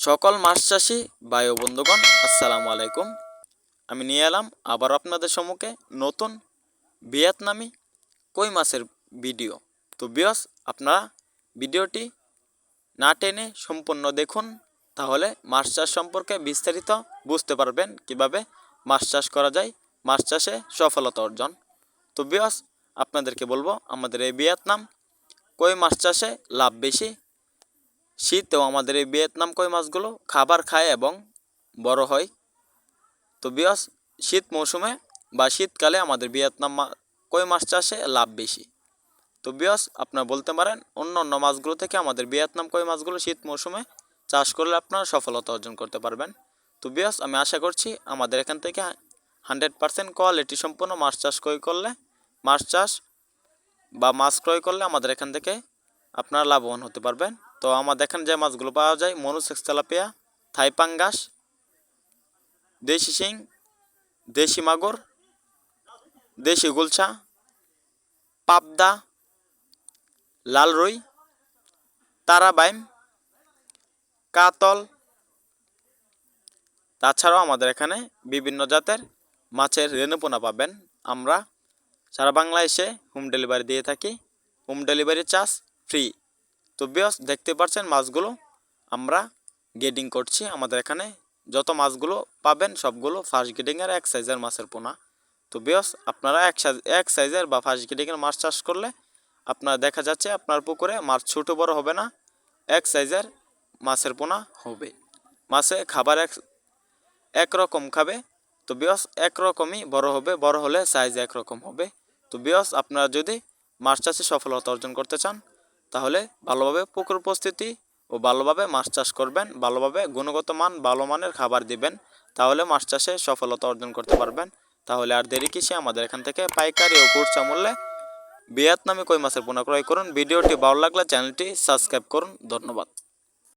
সকল মাছ চাষি ভাই ও বন্ধুগণ আসসালামু আলাইকুম। আমি নিয়ে এলাম আবার আপনাদের সম্মুখে নতুন ভিয়েতনামি কই মাছের ভিডিও। তো বিয়স, আপনারা ভিডিওটি না টেনে সম্পূর্ণ দেখুন, তাহলে মাছ চাষ সম্পর্কে বিস্তারিত বুঝতে পারবেন কিভাবে মাছ চাষ করা যায়, মাছ চাষে সফলতা অর্জন। তো বিয়স, আপনাদেরকে বলবো আমাদের এই ভিয়েতনাম কই মাছ চাষে লাভ বেশি। শীতেও আমাদের এই ভিয়েতনাম কই মাছগুলো খাবার খায় এবং বড় হয়। তো বিয়স, শীত মৌসুমে বা শীতকালে আমাদের ভিয়েতনাম কই মাছ চাষে লাভ বেশি। তো বিয়স, আপনারা বলতে পারেন অন্য অন্য মাছগুলো থেকে আমাদের ভিয়েতনাম কই মাছগুলো শীত মৌসুমে চাষ করলে আপনারা সফলতা অর্জন করতে পারবেন। তো বিয়স, আমি আশা করছি আমাদের এখান থেকে 100% কোয়ালিটি সম্পন্ন মাছ চাষ করলে, মাছ চাষ বা মাছ ক্রয় করলে আমাদের এখান থেকে আপনারা লাভবান হতে পারবেন। তো আমাদের এখানে যে মাছগুলো পাওয়া যায় মনুসেক্স তেলাপিয়া, থাই পাঙ্গাস, দেশি শিং, দেশি মাগুর, দেশি গুলশা, পাবদা, লাল রুই, তারাবাইম, কাতল, তাছাড়াও আমাদের এখানে বিভিন্ন জাতের মাছের রেণুপোনা পাবেন। আমরা সারা বাংলাদেশে হোম ডেলিভারি দিয়ে থাকি, হোম ডেলিভারি চার্জ ফ্রি। তো বিয়স, দেখতে পাচ্ছেন মাছগুলো আমরা গ্রেডিং করছি। আমাদের এখানে যত মাছগুলো পাবেন সবগুলো ফার্স্ট গ্রেডিংয়ের এক সাইজের মাছের পোনা। তো বিয়স, আপনারা এক সাইজের বা ফার্স্ট গ্রেডিংয়ের মাছ চাষ করলে আপনার দেখা যাচ্ছে আপনার পুকুরে মাছ ছোটো বড় হবে না, এক সাইজের মাছের পোনা হবে। মাছে খাবার একরকম খাবে। তো বিয়স, একরকমই বড় হবে, বড় হলে সাইজ একরকম হবে। তো বিয়স, আপনারা যদি মাছ চাষে সফলতা অর্জন করতে চান তাহলে ভালোভাবে পুকুর উপস্থিতি ও ভালোভাবে মাছ চাষ করবেন, ভালোভাবে গুণগত মান ভালো মানের খাবার দিবেন, তাহলে মাছ চাষে সফলতা অর্জন করতে পারবেন। তাহলে আর দেরি কিসে, আমাদের এখান থেকে পাইকারি ও খুচরা মূল্যে ভিয়েতনামি কই মাছের পোনা ক্রয় করুন। ভিডিওটি ভালো লাগলে চ্যানেলটি সাবস্ক্রাইব করুন। ধন্যবাদ।